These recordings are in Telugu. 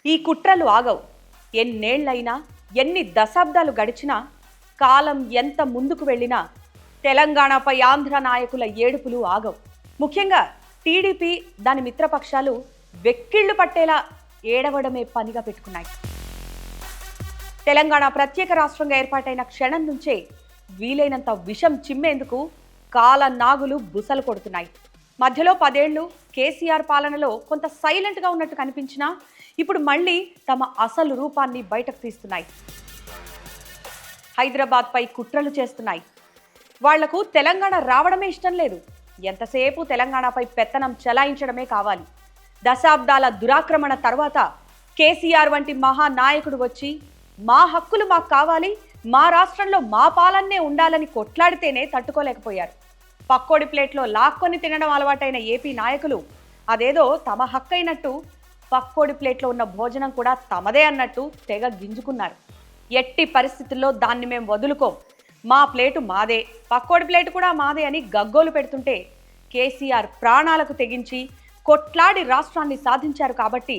ఈ కుట్రలు ఆగవు. ఎన్నేళ్లైనా, ఎన్ని దశాబ్దాలు గడిచినా, కాలం ఎంత ముందుకు వెళ్ళినా తెలంగాణపై ఆంధ్ర నాయకుల ఏడుపులు ఆగవు. ముఖ్యంగా టీడీపీ, దాని మిత్రపక్షాలు వెక్కిళ్లు పట్టేలా ఏడవడమే పనిగా పెట్టుకున్నాయి. తెలంగాణ ప్రత్యేక రాష్ట్రంగా ఏర్పాటైన క్షణం నుంచే వీలైనంత విషం చిమ్మేందుకు కాల నాగులు బుసలు కొడుతున్నాయి. మధ్యలో 10 ఏళ్లు కేసీఆర్ పాలనలో కొంత సైలెంట్గా ఉన్నట్టు కనిపించినా ఇప్పుడు మళ్ళీ తమ అసలు రూపాన్ని బయటకు తీస్తున్నాయి. హైదరాబాద్పై కుట్రలు చేస్తున్నాయి. వాళ్లకు తెలంగాణ రావడమే ఇష్టం లేదు. ఎంతసేపు తెలంగాణపై పెత్తనం చెలాయించడమే కావాలి. దశాబ్దాల దురాక్రమణ తర్వాత కేసీఆర్ వంటి మహానాయకుడు వచ్చి మా హక్కులు మాకు కావాలి, మా రాష్ట్రంలో మా పాలన్నే ఉండాలని కొట్లాడితేనే తట్టుకోలేకపోయారు. పక్కోడి ప్లేట్లో లాక్కొని తినడం అలవాటైన ఏపీ నాయకులు అదేదో తమ హక్కైనట్టు పక్కోడి ప్లేట్లో ఉన్న భోజనం కూడా తమదే అన్నట్టు తెగ గింజుకున్నారు. ఎట్టి పరిస్థితుల్లో దాన్ని మేము వదులుకోం, మా ప్లేటు మాదే, పక్కోడి ప్లేటు కూడా మాదే అని గగ్గోలు పెడుతుంటే కేసీఆర్ ప్రాణాలకు తెగించి కొట్లాడి రాష్ట్రాన్ని సాధించారు కాబట్టి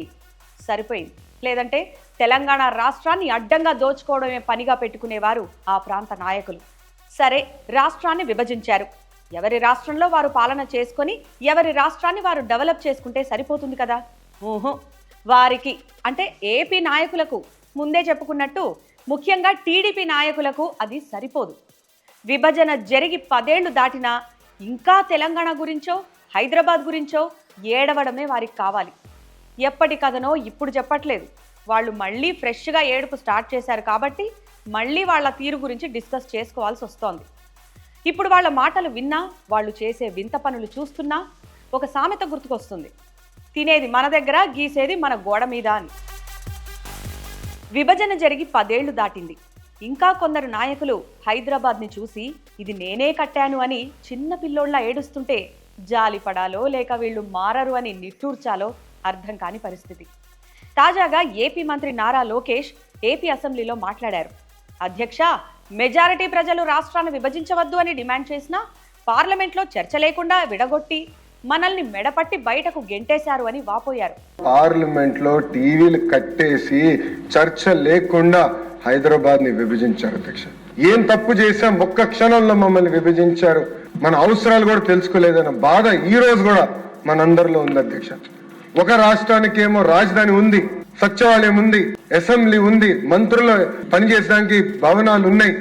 సరిపోయింది. లేదంటే తెలంగాణ రాష్ట్రాన్ని అడ్డంగా దోచుకోవడమే పనిగా పెట్టుకునేవారు ఆ ప్రాంత నాయకులు. సరే, రాష్ట్రాన్ని విభజించారు. ఎవరి రాష్ట్రంలో వారు పాలన చేసుకొని ఎవరి రాష్ట్రాన్ని వారు డెవలప్ చేసుకుంటే సరిపోతుంది కదా. వారికి అంటే ఏపీ నాయకులకు ముందే చెప్పుకున్నట్టు ముఖ్యంగా టీడీపీ నాయకులకు అది సరిపోదు. విభజన జరిగి 10 ఏళ్లు దాటినా ఇంకా తెలంగాణ గురించో హైదరాబాద్ గురించో ఏడవడమే వారికి కావాలి. ఎప్పటి కథనో ఇప్పుడు చెప్పట్లేదు. వాళ్ళు మళ్ళీ ఫ్రెష్గా ఏడుపు స్టార్ట్ చేశారు కాబట్టి మళ్ళీ వాళ్ళ తీరు గురించి డిస్కస్ చేసుకోవాల్సి వస్తోంది. ఇప్పుడు వాళ్ళ మాటలు విన్నా, వాళ్ళు చేసే వింత పనులు చూస్తున్నా ఒక సామెత గుర్తుకొస్తుంది, తినేది మన దగ్గర, గీసేది మన గోడ మీద అని. విభజన జరిగి 10 ఏళ్లు దాటింది. ఇంకా కొందరు నాయకులు హైదరాబాద్ని చూసి ఇది నేనే కట్టాను అని చిన్న పిల్లోళ్ళ ఏడుస్తుంటే జాలిపడాలో లేక వీళ్ళు మారరు అని నిట్టూర్చాలో అర్థం కాని పరిస్థితి. తాజాగా ఏపీ మంత్రి నారా లోకేష్ ఏపీ అసెంబ్లీలో మాట్లాడారు. అధ్యక్ష, మెజారిటీ ప్రజలు రాష్ట్రాన్ని విభజించవద్దు అని డిమాండ్ చేసినా పార్లమెంట్లో చర్చ లేకుండా విడగొట్టి మనల్ని మెడపట్టి బయటకు గెంటేశారు అని వాపోయారు. పార్లమెంట్లో టీవీలు కట్టేసి చర్చ లేకుండా హైదరాబాద్ ని విభజించారు అధ్యక్ష. ఏం తప్పు చేశాం, ఒక్క క్షణంలో మమ్మల్ని విభజించారు, మన అవసరాలు కూడా తెలుసుకోలేదన్న బాధ ఈ రోజు కూడా మనందరిలో ఉంది అధ్యక్ష. ఒక రాష్ట్రానికేమో రాజధాని ఉంది, సచివాలయం ఉంది, అసెంబ్లీ ఉంది, మంత్రులు పనిచేసడానికి భవనాలు ఉన్నాయి,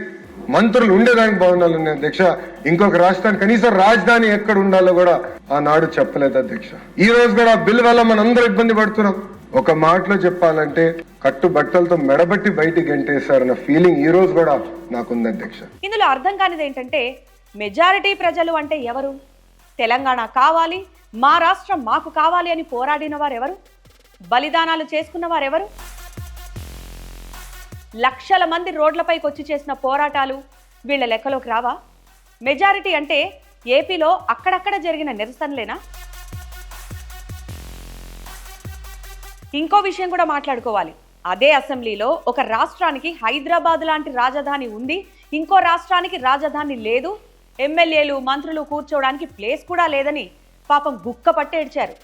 మంత్రులు ఉండేదానికి భవనాలు ఉన్నాయి అధ్యక్ష. ఇంకొక రాష్ట్రానికి కనీసం రాజధాని ఎక్కడ ఉండాలో కూడా ఆనాడు చెప్పలేదు అధ్యక్ష. ఈ రోజు కూడా బిల్ వల్ల మనందరూ ఇబ్బంది పడుతున్నాం. ఒక మాటలో చెప్పాలంటే కట్టు బట్టలతో మెడబట్టి బయటికి గంటేశారన్న ఫీలింగ్ ఈ రోజు కూడా నాకుంది అధ్యక్ష. ఇందులో అర్థం కానిది ఏంటంటే మెజారిటీ ప్రజలు అంటే ఎవరు? తెలంగాణ కావాలి, మా రాష్ట్రం మాకు కావాలి అని పోరాడిన వారెవరు? బలిదానాలు చేసుకున్న వారెవరు? లక్షల మంది రోడ్లపైకి వచ్చి చేసిన పోరాటాలు వీళ్ళ లెక్కలోకి రావా? మెజారిటీ అంటే ఏపీలో అక్కడక్కడ జరిగిన నిరసనలేనా? ఇంకో విషయం కూడా మాట్లాడుకోవాలి. అదే అసెంబ్లీలో ఒక రాష్ట్రానికి హైదరాబాద్ లాంటి రాజధాని ఉంది, ఇంకో రాష్ట్రానికి రాజధాని లేదు, ఎమ్మెల్యేలు మంత్రులు కూర్చోవడానికి ప్లేస్ కూడా లేదని పాపం గుక్క పట్టి ఏడ్చారు.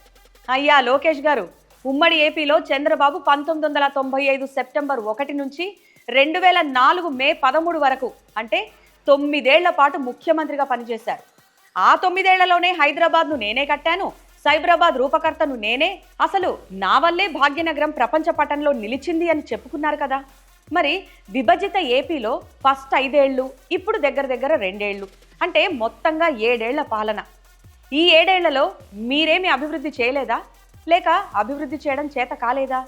అయ్యా లోకేష్ గారు, ఉమ్మడి ఏపీలో చంద్రబాబు 1995 సెప్టెంబర్ 1 నుంచి 2004 మే 13 వరకు అంటే 9 ఏళ్ల పాటు ముఖ్యమంత్రిగా పనిచేశారు. ఆ 9 ఏళ్లలోనే హైదరాబాద్ను నేనే కట్టాను, సైబరాబాద్ రూపకర్తను నేనే, అసలు నా వల్లే భాగ్యనగరం ప్రపంచ పటంలో నిలిచింది అని చెప్పుకున్నారు కదా. మరి విభజిత ఏపీలో ఫస్ట్ 5 ఏళ్లు, ఇప్పుడు దగ్గర 2 ఏళ్లు అంటే మొత్తంగా 7 ఏళ్ల పాలన. ఈ 7 ఏళ్లలో మీరేమి అభివృద్ధి చేయలేదా? లేక అభివృద్ధి చేయడం చేత కాలేదా?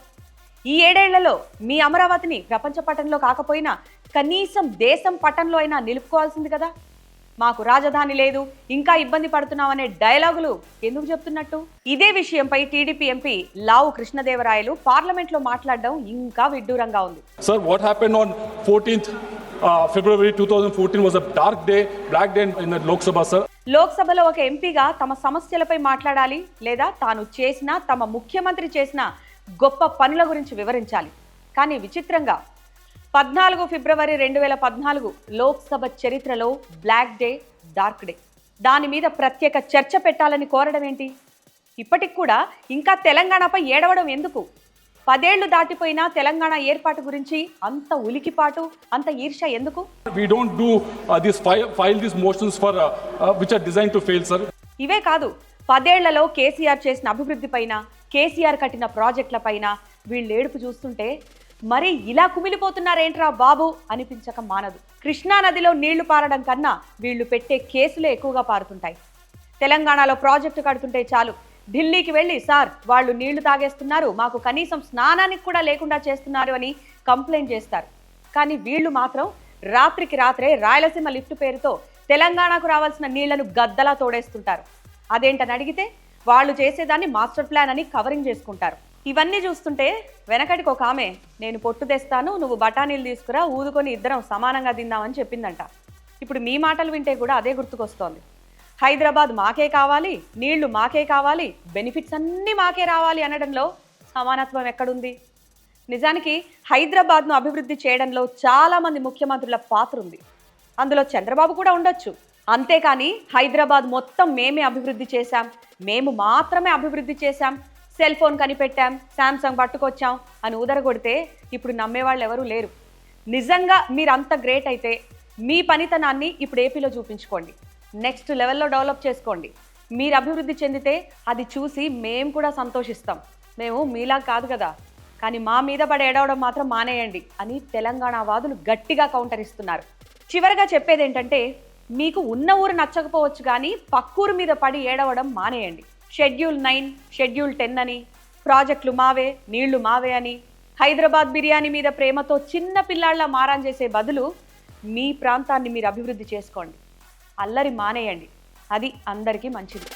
ఈ 7 ఏళ్లలో మీ అమరావతిని ప్రపంచ పటంలో కాకపోయినా కనీసం దేశం పటంలో అయినా నిలుపుకోవాల్సింది కదా. మాకు రాజధాని లేదు, ఇంకా ఇబ్బంది పడుతున్నామనే డైలాగులు ఎందుకు చెప్తున్నట్టు? ఇదే విషయంపై టీడీపీ ఎంపీ లావు కృష్ణదేవరాయలు పార్లమెంట్లో మాట్లాడడం ఇంకా విడ్డూరంగా ఉంది. Sir, what happened on 14th February 2014 was a dark day, black day in the Lok Sabha, sir. లోక్సభలో ఒక ఎంపీగా తమ సమస్యలపై మాట్లాడాలి, లేదా తాను చేసిన, తమ ముఖ్యమంత్రి చేసిన గొప్ప పనుల గురించి వివరించాలి. కానీ విచిత్రంగా 14 ఫిబ్రవరి 2014 లోక్సభ చరిత్రలో బ్లాక్ డే, డార్క్ డే, దాని మీద ప్రత్యేక చర్చ పెట్టాలని కోరడం ఏంటి? ఇప్పటికి కూడా ఇంకా తెలంగాణపై ఏడవడం ఎందుకు? 10 ఏళ్లు దాటిపోయినా తెలంగాణ ఏర్పాటు గురించి అంత ఉలికిపాటు, అంత ఈర్ష్య ఎందుకు? We don't do file these motions for which are designed to fail, sir. ఇవే కాదు, 10 ఏళ్లలో కేసీఆర్ చేసిన అభివృద్ధి పైన, కేసీఆర్ కట్టిన ప్రాజెక్టుల పైన వీళ్ళు ఏడుపు చూస్తుంటే మరి ఇలా కుమిలిపోతున్నారేంట్రా బాబు అనిపించక మానదు. కృష్ణా నదిలో నీళ్లు పారడం కన్నా వీళ్ళు పెట్టే కేసులే ఎక్కువగా పారుతుంటాయి. తెలంగాణలో ప్రాజెక్టు కడుతుంటే చాలు ఢిల్లీకి వెళ్ళి సార్ వాళ్ళు నీళ్లు తాగేస్తున్నారు, మాకు కనీసం స్నానానికి కూడా లేకుండా చేస్తున్నారు అని కంప్లైంట్ చేస్తారు. కానీ వీళ్ళు మాత్రం రాత్రికి రాత్రే రాయలసీమ లిఫ్ట్ పేరుతో తెలంగాణకు రావాల్సిన నీళ్లను గద్దలా తోడేస్తుంటారు. అదేంటని అడిగితే వాళ్ళు చేసేదాన్ని మాస్టర్ ప్లాన్ అని కవరింగ్ చేసుకుంటారు. ఇవన్నీ చూస్తుంటే వెనకటికి ఒక ఆమె నేను పొట్టు తెస్తాను, నువ్వు బఠానీలు తీసుకురా, ఊదుకొని ఇద్దరం సమానంగా తిందామని చెప్పిందంట. ఇప్పుడు మీ మాటలు వింటే కూడా అదే గుర్తుకొస్తోంది. హైదరాబాద్ మాకే కావాలి, నీళ్లు మాకే కావాలి, బెనిఫిట్స్ అన్నీ మాకే రావాలి అనడంలో సమానత్వం ఎక్కడుంది? నిజానికి హైదరాబాద్ను అభివృద్ధి చేయడంలో చాలామంది ముఖ్యమంత్రుల పాత్ర ఉంది. అందులో చంద్రబాబు కూడా ఉండొచ్చు. అంతేకాని హైదరాబాద్ మొత్తం మేమే అభివృద్ధి చేశాం, మేము మాత్రమే అభివృద్ధి చేశాం, సెల్ ఫోన్ కనిపెట్టాం, శాంసంగ్ పట్టుకొచ్చాం అని ఊదరగొడితే ఇప్పుడు నమ్మేవాళ్ళు ఎవరూ లేరు. నిజంగా మీరు అంత గ్రేట్ అయితే మీ పనితనాన్ని ఇప్పుడు ఏపీలో చూపించుకోండి, నెక్స్ట్ లెవెల్లో డెవలప్ చేసుకోండి. మీరు అభివృద్ధి చెందితే అది చూసి మేము కూడా సంతోషిస్తాం. మేము మీలా కాదు కదా, కానీ మా మీద పడి ఏడవడం మాత్రం మానేయండి అని తెలంగాణ వాదులు గట్టిగా కౌంటర్ ఇస్తున్నారు. చివరిగా చెప్పేది ఏంటంటే, మీకు ఉన్న ఊరు నచ్చకపోవచ్చు కానీ పక్కూరు మీద పడి ఏడవడం మానేయండి. షెడ్యూల్ 9, షెడ్యూల్ 10 అని, ప్రాజెక్టులు మావే, నీళ్లు మావే అని, హైదరాబాద్ బిర్యానీ మీద ప్రేమతో చిన్న పిల్లాళ్ళ మారాన్ చేసే బదులు మీ ప్రాంతాన్ని మీరు అభివృద్ధి చేసుకోండి, అల్లరి మానేయండి. అది అందరికీ మంచిది.